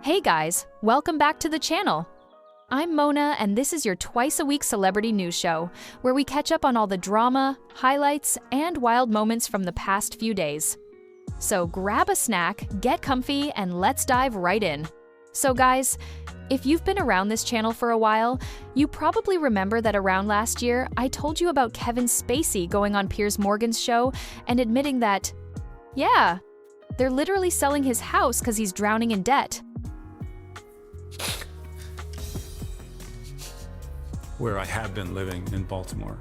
Hey guys, welcome back to the channel. I'm Mona and this is your twice-a-week celebrity news show, where we catch up on all the drama, highlights, and wild moments from the past few days. So grab a snack, get comfy, and let's dive right in. So guys, if you've been around this channel for a while, you probably remember that around last year, I told you about Kevin Spacey going on Piers Morgan's show and admitting that, yeah, they're literally selling his house because he's drowning in debt. Where I have been living in Baltimore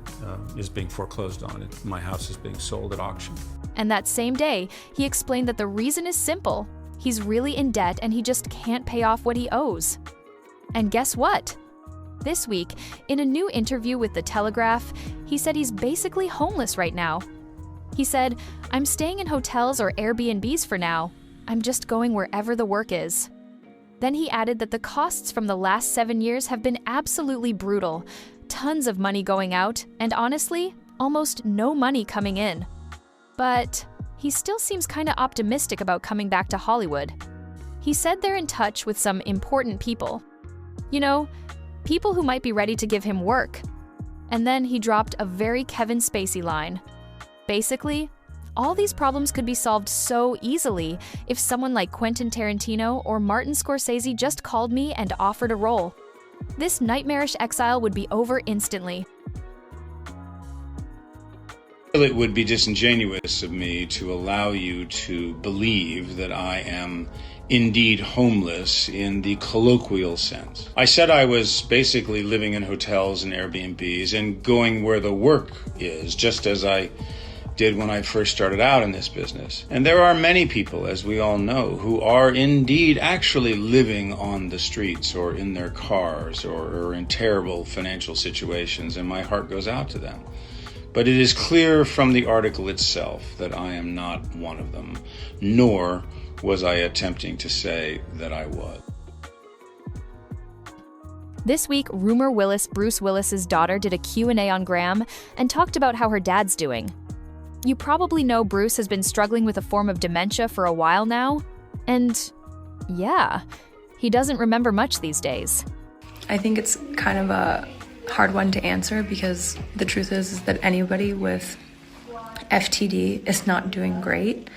is being foreclosed on. My house is being sold at auction. And that same day, he explained that the reason is simple. He's really in debt and he just can't pay off what he owes. And guess what? This week, in a new interview with The Telegraph, he said he's basically homeless right now. He said, "I'm staying in hotels or Airbnbs for now. I'm just going wherever the work is." Then he added that the costs from the last 7 years have been absolutely brutal. Tons of money going out, and honestly, almost no money coming in. But he still seems kinda optimistic about coming back to Hollywood. He said they're in touch with some important people. You know, people who might be ready to give him work. And then he dropped a very Kevin Spacey line. Basically, all these problems could be solved so easily if someone like Quentin Tarantino or Martin Scorsese just called me and offered a role. This nightmarish exile would be over instantly. It would be disingenuous of me to allow you to believe that I am indeed homeless in the colloquial sense. I said I was basically living in hotels and Airbnbs and going where the work is, just as I did when I first started out in this business. And there are many people, as we all know, who are indeed actually living on the streets or in their cars or in terrible financial situations, and my heart goes out to them. But it is clear from the article itself that I am not one of them, nor was I attempting to say that I was. This week, rumor Willis, Bruce Willis's daughter, did a Q&A on Graham and talked about how her dad's doing. You probably know Bruce has been struggling with a form of dementia for a while now, and yeah, he doesn't remember much these days. I think it's kind of a hard one to answer because the truth is that anybody with FTD is not doing great,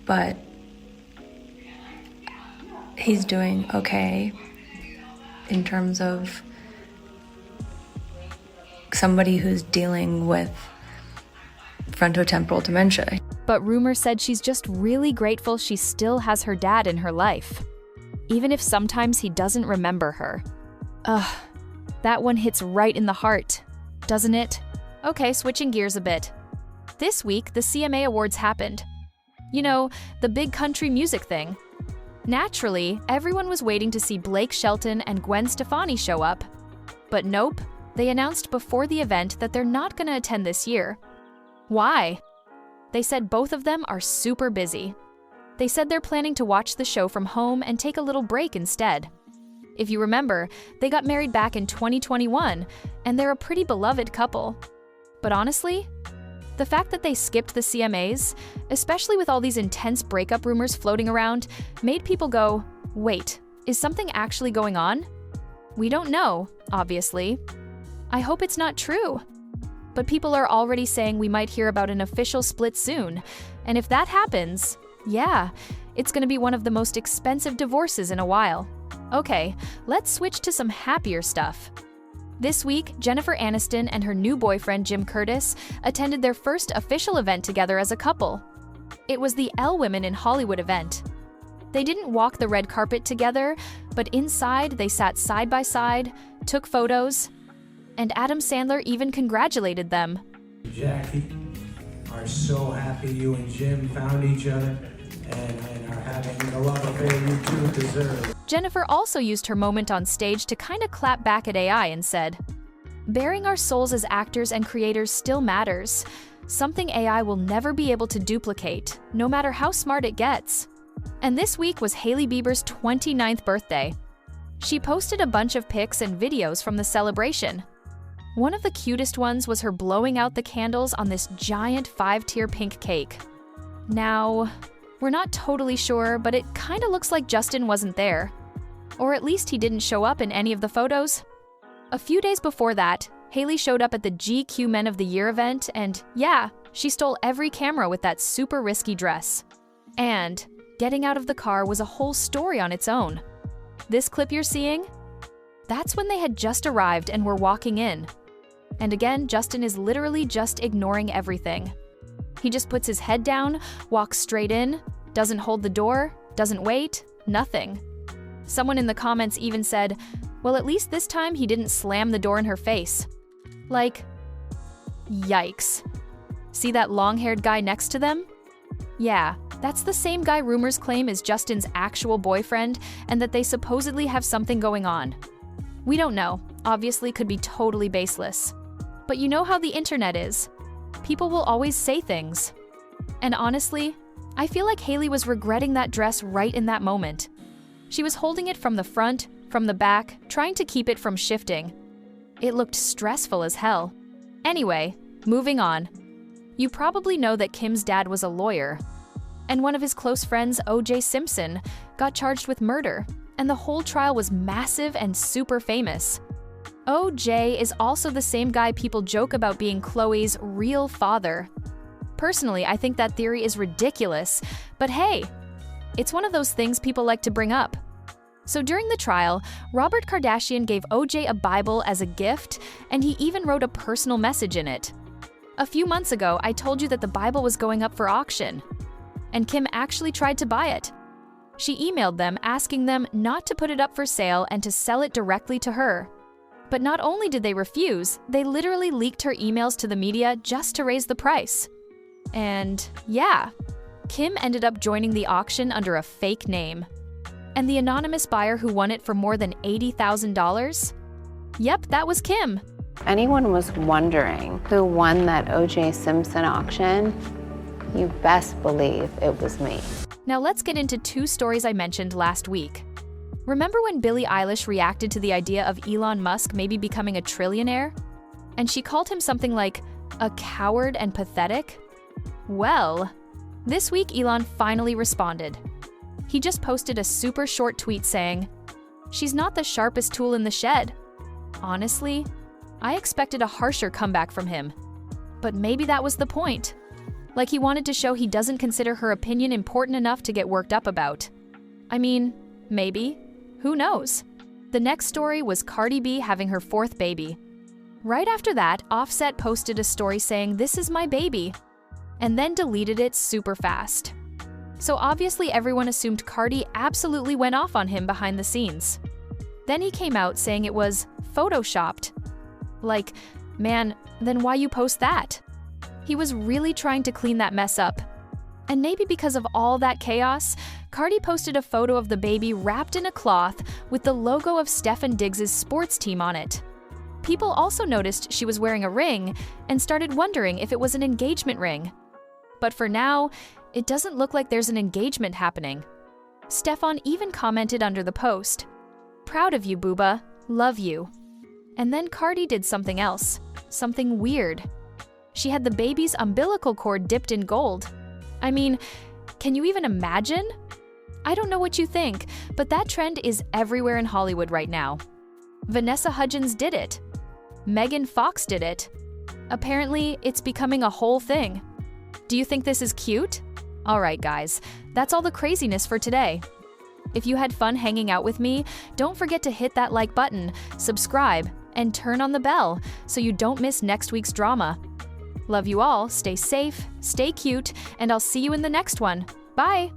but he's doing okay in terms of somebody who's dealing with frontotemporal dementia. But rumor said she's just really grateful she still has her dad in her life, even if sometimes he doesn't remember her. Ugh, that one hits right in the heart, doesn't it? Okay, switching gears a bit. This week, the CMA Awards happened. You know, the big country music thing. Naturally, everyone was waiting to see Blake Shelton and Gwen Stefani show up. But nope, they announced before the event that they're not gonna attend this year. Why? They said both of them are super busy. They said they're planning to watch the show from home and take a little break instead. If you remember, they got married back in 2021, and they're a pretty beloved couple. But honestly, the fact that they skipped the CMAs, especially with all these intense breakup rumors floating around, made people go, wait, is something actually going on? We don't know, obviously. I hope it's not true. But people are already saying we might hear about an official split soon. And if that happens, yeah, it's gonna be one of the most expensive divorces in a while. Okay, let's switch to some happier stuff. This week, Jennifer Aniston and her new boyfriend Jim Curtis attended their first official event together as a couple. It was the L Women in Hollywood event. They didn't walk the red carpet together, but inside they sat side by side, took photos, and Adam Sandler even congratulated them. Jackie, are so happy you and Jim found each other and are having the love affair you two deserve. Jennifer also used her moment on stage to kind of clap back at AI and said, "Bearing our souls as actors and creators still matters, something AI will never be able to duplicate, no matter how smart it gets." And this week was Hailey Bieber's 29th birthday. She posted a bunch of pics and videos from the celebration. One of the cutest ones was her blowing out the candles on this giant 5-tier pink cake. Now, we're not totally sure, but it kinda looks like Justin wasn't there. Or at least he didn't show up in any of the photos. A few days before that, Hailey showed up at the GQ Men of the Year event, and yeah, she stole every camera with that super risky dress. And getting out of the car was a whole story on its own. This clip you're seeing? That's when they had just arrived and were walking in. And again, Justin is literally just ignoring everything. He just puts his head down, walks straight in, doesn't hold the door, doesn't wait, nothing. Someone in the comments even said, well, at least this time he didn't slam the door in her face. Like, yikes. See that long-haired guy next to them? Yeah, that's the same guy rumors claim is Justin's actual boyfriend and that they supposedly have something going on. We don't know, obviously could be totally baseless. But you know how the internet is. People will always say things. And honestly, I feel like Hailey was regretting that dress right in that moment. She was holding it from the front, from the back, trying to keep it from shifting. It looked stressful as hell. Anyway, moving on. You probably know that Kim's dad was a lawyer. And one of his close friends, O.J. Simpson, got charged with murder. And the whole trial was massive and super famous. O.J. is also the same guy people joke about being Khloe's real father. Personally, I think that theory is ridiculous, but hey, it's one of those things people like to bring up. So during the trial, Robert Kardashian gave O.J. a Bible as a gift, and he even wrote a personal message in it. A few months ago, I told you that the Bible was going up for auction, and Kim actually tried to buy it. She emailed them asking them not to put it up for sale and to sell it directly to her. But not only did they refuse, they literally leaked her emails to the media just to raise the price. And yeah, Kim ended up joining the auction under a fake name. And the anonymous buyer who won it for more than $80,000? Yep, that was Kim. Anyone was wondering who won that O.J. Simpson auction, you best believe it was me. Now let's get into two stories I mentioned last week. Remember when Billie Eilish reacted to the idea of Elon Musk maybe becoming a trillionaire? And she called him something like a coward and pathetic? Well, this week Elon finally responded. He just posted a super short tweet saying, "She's not the sharpest tool in the shed." Honestly, I expected a harsher comeback from him. But maybe that was the point. Like he wanted to show he doesn't consider her opinion important enough to get worked up about. I mean, maybe. Who knows? The next story was Cardi B having her fourth baby. Right after that, Offset posted a story saying, "This is my baby," and then deleted it super fast. So obviously everyone assumed Cardi absolutely went off on him behind the scenes. Then he came out saying it was photoshopped. Like, man, then why you post that? He was really trying to clean that mess up. And maybe because of all that chaos, Cardi posted a photo of the baby wrapped in a cloth with the logo of Stefan Diggs' sports team on it. People also noticed she was wearing a ring and started wondering if it was an engagement ring. But for now, it doesn't look like there's an engagement happening. Stefan even commented under the post, "Proud of you, Booba. Love you." And then Cardi did something else, something weird. She had the baby's umbilical cord dipped in gold. I mean, can you even imagine? I don't know what you think, but that trend is everywhere in Hollywood right now. Vanessa Hudgens did it. Megan Fox did it. Apparently, it's becoming a whole thing. Do you think this is cute? Alright guys, that's all the craziness for today. If you had fun hanging out with me, don't forget to hit that like button, subscribe, and turn on the bell so you don't miss next week's drama. Love you all, stay safe, stay cute, and I'll see you in the next one. Bye!